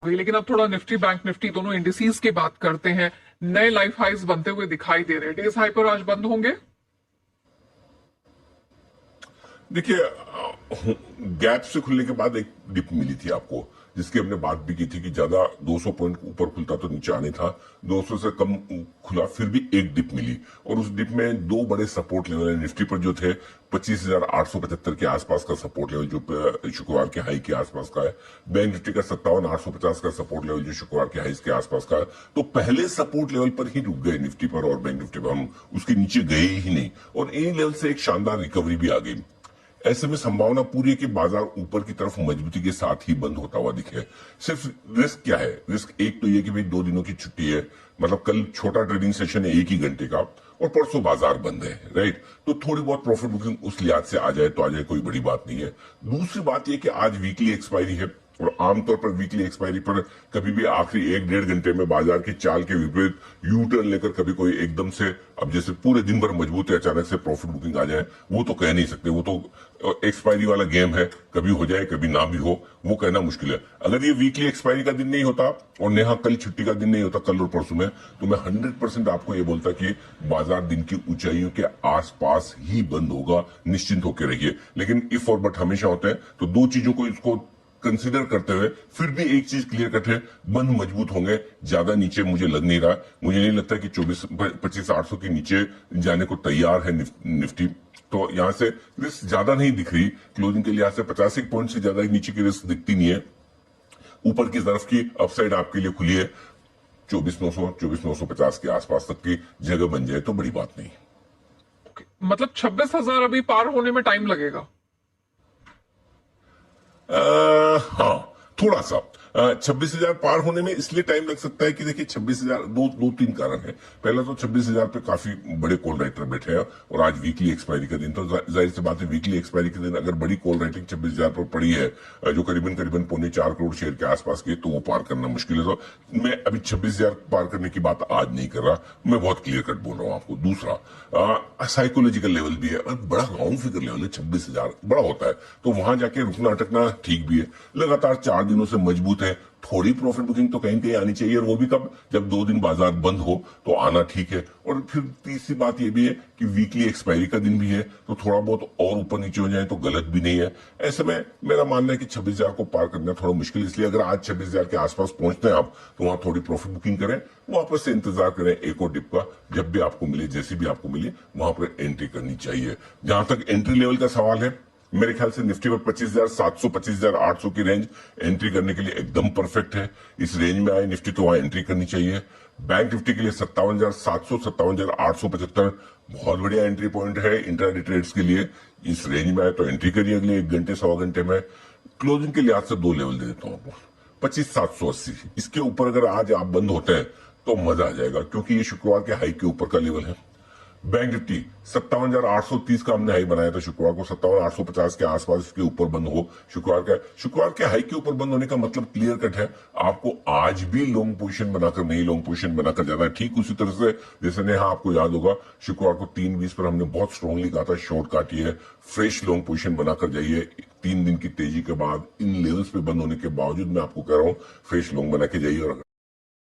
गई। लेकिन अब थोड़ा निफ्टी बैंक निफ्टी दोनों इंडिसेस की बात करते हैं। नए लाइफ हाइज बनते हुए दिखाई दे रहे हैं। डेज हाई पर आज बंद होंगे। देखिए, गैप से खुलने के बाद एक डिप मिली थी आपको, जिसकी हमने बात भी की थी कि ज्यादा 200 पॉइंट ऊपर खुलता तो नीचे आने था। 200 से कम खुला, फिर भी एक डिप मिली और उस डिप में दो बड़े सपोर्ट लेवल निफ्टी पर जो थे 25,875 के आसपास का सपोर्ट लेवल जो शुक्रवार के हाई के आसपास का है। बैंक निफ्टी का 57,850 का सपोर्ट लेवल जो शुक्रवार के हाई के आसपास का है। तो पहले सपोर्ट लेवल पर ही रुक गए निफ्टी पर और बैंक निफ्टी पर, हम उसके नीचे गए ही नहीं और इन लेवल से एक शानदार रिकवरी भी आ गई। ऐसे में संभावना पूरी है कि बाजार ऊपर की तरफ मजबूती के साथ ही बंद होता हुआ दिखे। सिर्फ रिस्क क्या है? रिस्क एक तो ये कि भाई 2 दिनों की छुट्टी है, मतलब कल छोटा ट्रेडिंग सेशन है 1 ही घंटे का और परसों बाजार बंद है, राइट? तो थोड़ी बहुत प्रॉफिट बुकिंग उस लिहाज से आ जाए तो आ जाए, कोई बड़ी बात नहीं है। दूसरी बात यह कि आज वीकली एक्सपायरी है और आमतौर पर वीकली एक्सपायरी पर कभी भी आखिरी 1-1.5 घंटे में बाजार की चाल के विपरीत यू टर्न लेकर कभी कोई एकदम से, अब जैसे पूरे दिन भर मजबूत है, अचानक से प्रॉफिट बुकिंग आ जाए, वो तो कह नहीं सकते। वो तो एक्सपायरी वाला गेम है, कभी हो जाए कभी ना भी हो, वो कहना मुश्किल है। अगर ये वीकली एक्सपायरी का दिन नहीं होता और नेहा कल छुट्टी का दिन नहीं होता, कल और परसों में, तो मैं 100% आपको ये बोलता कि बाजार दिन की ऊंचाइयों के आसपास ही बंद होगा, निश्चिंत होकर रहिए। लेकिन इफ और बट हमेशा होते हैं, तो दो चीजों को इसको कंसीडर करते हुए फिर भी एक चीज क्लियर कट है, बंद मजबूत होंगे। ज्यादा नीचे मुझे लग नहीं रहा, मुझे नहीं लगता कि 25,800 के नीचे जाने को तैयार है निफ्टी। तो यहां से रिस्क ज्यादा नहीं दिख रही, क्लोजिंग के लिहाज से 50 पॉइंट से ज्यादा नीचे की रिस्क दिखती नहीं है। ऊपर की तरफ की अपसाइड आपके लिए खुली है, 24,900 24,950 के आसपास तक की जगह बन जाए तो बड़ी बात नहीं। मतलब 26,000 अभी पार होने में टाइम लगेगा। हाँ, थोड़ा सा 26,000 पार होने में इसलिए टाइम लग सकता है कि देखिए 26,000, दो तीन कारण है। पहला तो 26,000 पे काफी बड़े कॉल राइटर बैठे हैं और आज वीकली एक्सपायरी का दिन, तो जाहिर सी बात है वीकली एक्सपायरी के दिन अगर बड़ी कॉल राइटिंग 26,000 पर पड़ी है, जो करीबन करीबन 4.25 करोड़ शेयर के आसपास की, तो वो पार करना मुश्किल है। तो मैं अभी 26,000 पार करने की बात आज नहीं कर रहा, मैं बहुत क्लियर कट बोल रहा हूँ आपको। दूसरा साइकोलॉजिकल लेवल भी है, बड़ा राउंड फिगर लेवल है, 26,000 बड़ा होता है, तो वहां जाके रुकना अटकना ठीक भी है। लगातार 4 दिनों से मजबूत है, थोड़ी प्रॉफिट बुकिंग तो कहीं कहीं आनी चाहिए, और वो भी कब? जब 2 दिन बाजार बंद हो तो आना ठीक है। और फिर तीसरी बात ये भी है कि वीकली एक्सपायरी का दिन भी है, तो थोड़ा बहुत और ऊपर नीचे हो जाए तो गलत भी नहीं है। ऐसे में मेरा मानना है कि 26,000 को पार करना थोड़ा मुश्किल, इसलिए अगर आज 26,000 के आसपास पहुंचते हैं आप, तो वहां थोड़ी प्रॉफिट बुकिंग करें, वापस से इंतजार करें एक और डिप का। जब भी आपको मिले, जैसी भी आपको मिले, वहां पर एंट्री करनी चाहिए। जहां तक एंट्री लेवल का सवाल है, मेरे ख्याल से निफ्टी पर 25,700 25,800 की रेंज एंट्री करने के लिए एकदम परफेक्ट है। इस रेंज में आए निफ्टी तो वहां एंट्री करनी चाहिए। बैंक निफ्टी के लिए 57,700 57,875 बहुत बढ़िया एंट्री पॉइंट है इंट्राडे ट्रेड्स के लिए। इस रेंज में आए तो एंट्री करिए अगले 1 घंटे सवा घंटे में। क्लोजिंग के लिहाज से 2 लेवल दे देता हूं आपको, 25,780, इसके ऊपर अगर आज आप बंद होते हैं तो मजा आ जाएगा, क्योंकि ये शुक्रवार के हाई के ऊपर का लेवल है। बैंक निफ्टी 57,830 का हमने हाई बनाया था शुक्रवार को, 57,850 के आसपास इसके ऊपर बंद हो। शुक्रवार के हाई के ऊपर बंद होने का मतलब क्लियर कट है, आपको आज भी लॉन्ग पोजीशन बनाकर, नई लॉन्ग पोजीशन बनाकर जाना है। ठीक उसी तरह से जैसे नेहा, आपको याद होगा शुक्रवार को 3:20 पर हमने बहुत स्ट्रांगली कहा था शॉर्ट काटी है, फ्रेश लॉन्ग पोजीशन बनाकर जाइए। 3 दिन की तेजी के बाद इन लेवल्स पे बंद होने के बावजूद मैं आपको कह रहा हूं फ्रेश लॉन्ग बना के जाइए। और